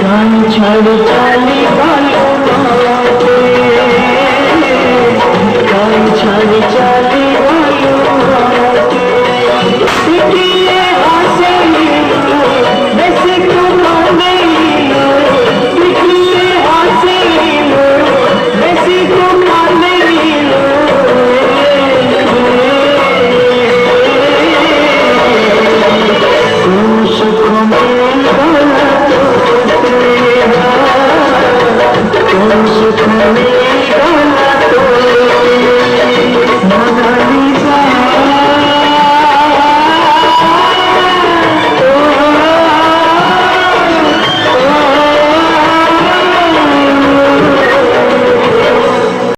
ছাড় চালি ভালো রাতে, গান ছাড় চালি ভালো রাতে, পিটিয়ে হাসে বেশি তোমারে, পিটিয়ে হাসে বেশি তোমারে, কোন সুখ মেল গলা তোর সুখ মেল গলা তোর,